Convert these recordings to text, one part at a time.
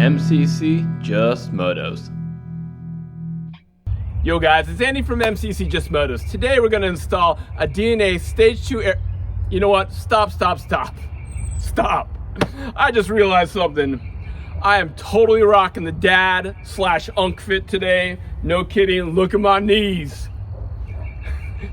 MCC Just Motos. Yo guys, it's Andy from MCC Just Motos. Today we're going to install a DNA Stage 2 air... You know what? Stop. I just realized something. I am totally rocking the dad/unk fit today. No kidding, look at my knees.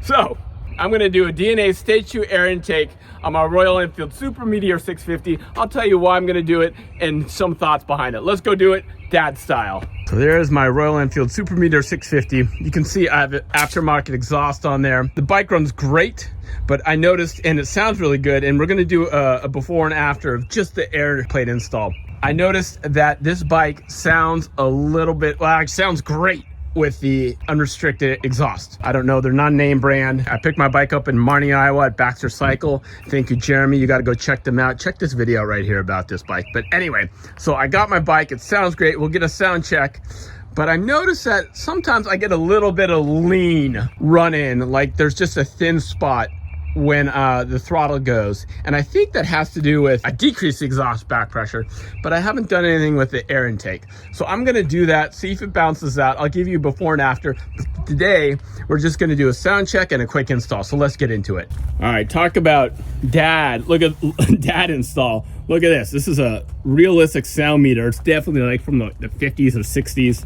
So, I'm going to do a DNA Stage 2 air intake on my Royal Enfield Super Meteor 650. I'll tell you why I'm going to do it and some thoughts behind it. Let's go do it dad style. So there's my Royal Enfield Super Meteor 650. You can see I have an aftermarket exhaust on there. The bike runs great, but I noticed, and it sounds really good, and we're going to do a before and after of just the air plate install. I noticed that this bike sounds a little bit, well, it sounds great with the unrestricted exhaust. I don't know, they're not name brand. I picked my bike up in Marnie, Iowa at Baxter Cycle. Thank you, Jeremy. You got to go check them out. Check this video right here about this bike. But anyway, so I got my bike. It sounds great. We'll get a sound check. But I noticed that sometimes I get a little bit of lean run in, like there's just a thin spot when the throttle goes. And I think that has to do with a decreased exhaust back pressure, but I haven't done anything with the air intake. So I'm gonna do that, see if it bounces out. I'll give you before and after. Today, we're just gonna do a sound check and a quick install. So let's get into it. All right, talk about dad. Look at dad install. Look at this. This is a realistic sound meter. It's definitely like from the 50s or 60s.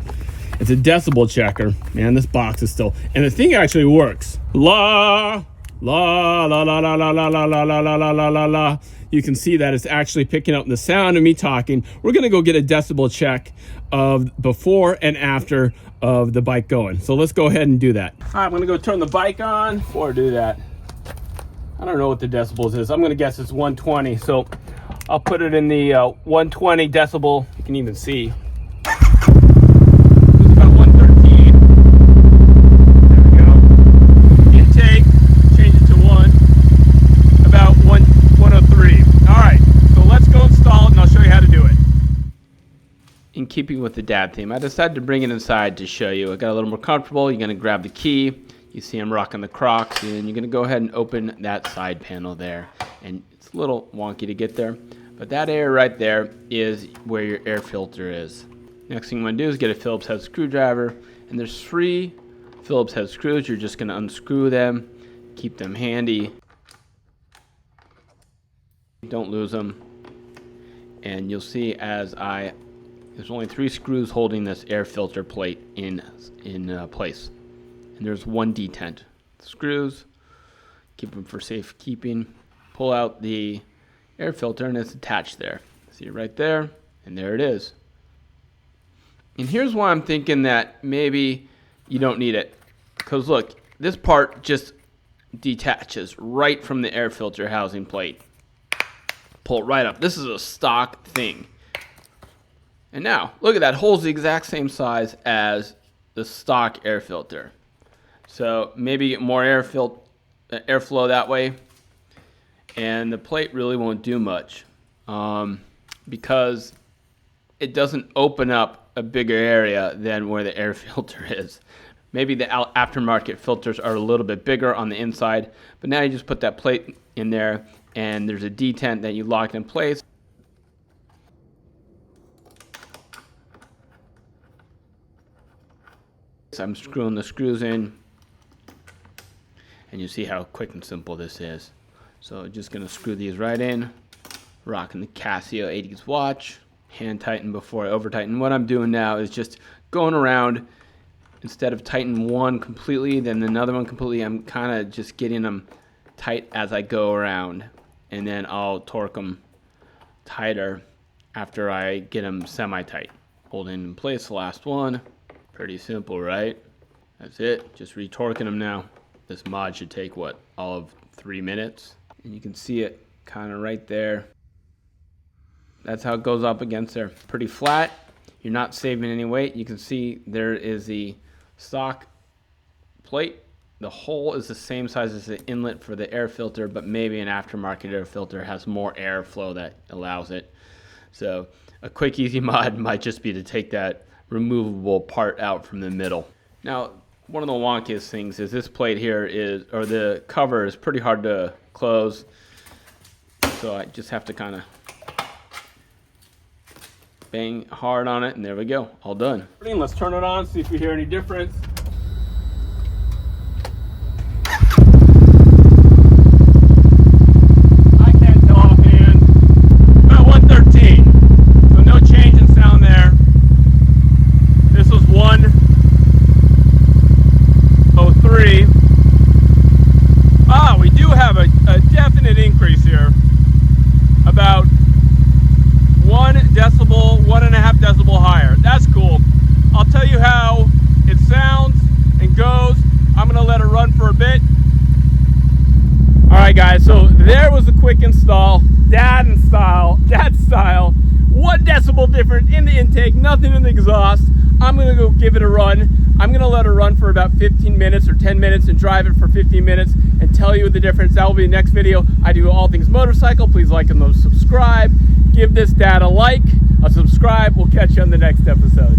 It's a decibel checker. Man, this box is still, and the thing actually works. La la la la la la la la la la la la la la. You can see that it's actually picking up the sound of me talking. We're gonna go get a decibel check of before and after of the bike going. So let's go ahead and do that. All right, I'm gonna go turn the bike on. Before I do that, I don't know what the decibels is. I'm gonna guess it's 120. So I'll put it in the 120 decibel. You can even see. In keeping with the dad theme, I decided to bring it inside to show you. I got a little more comfortable. You're gonna grab the key. You see I'm rocking the Crocs, and you're gonna go ahead and open that side panel there. And it's a little wonky to get there, but that area right there is where your air filter is. Next thing you wanna do is get a Phillips head screwdriver, and there's 3 Phillips head screws. You're just gonna unscrew them, keep them handy. Don't lose them. And you'll see as there's only 3 screws holding this air filter plate in place. And there's 1 detent. Screws, keep them for safekeeping. Pull out the air filter and it's attached there. See it right there, and there it is. And here's why I'm thinking that maybe you don't need it. Because look, this part just detaches right from the air filter housing plate. Pull it right up. This is a stock thing. And now, look at that, hole's the exact same size as the stock air filter. So maybe get more airflow that way. And the plate really won't do much because it doesn't open up a bigger area than where the air filter is. Maybe the aftermarket filters are a little bit bigger on the inside, but now you just put that plate in there and there's a detent that you lock in place. I'm screwing the screws in, and you see how quick and simple this is. So just gonna screw these right in, rocking the Casio 80s watch, hand tighten before I over tighten. What I'm doing now is just going around, instead of tighten one completely, then another one completely, I'm kind of just getting them tight as I go around, and then I'll torque them tighter after I get them semi-tight. Holding in place the last one. Pretty simple, right? That's it. Just retorquing them now. This mod should take, what, all of 3 minutes? And you can see it kind of right there. That's how it goes up against there. Pretty flat. You're not saving any weight. You can see there is the stock plate. The hole is the same size as the inlet for the air filter, but maybe an aftermarket air filter has more airflow that allows it. So a quick, easy mod might just be to take that removable part out from the middle. Now, one of the wonkiest things is this plate here is, or the cover is pretty hard to close. So I just have to kind of bang hard on it, and there we go, all done. Let's turn it on, see if we hear any difference. I can't tell offhand. About 113, so no change in sound there. This was 103. We do have a definite increase here. About 1 decibel, 1.5 decibel higher. That's cool. I'll tell you how it sounds and goes. I'm gonna let it run for a bit. All right, guys, so there was a quick install. Dad style. 1 decibel difference in the intake, nothing in the exhaust. I'm gonna go give it a run. I'm gonna let it run for about 15 minutes or 10 minutes and drive it for 15 minutes and tell you the difference. That will be the next video. I do all things motorcycle. Please like and subscribe. Give this dad a like, a subscribe. We'll catch you on the next episode.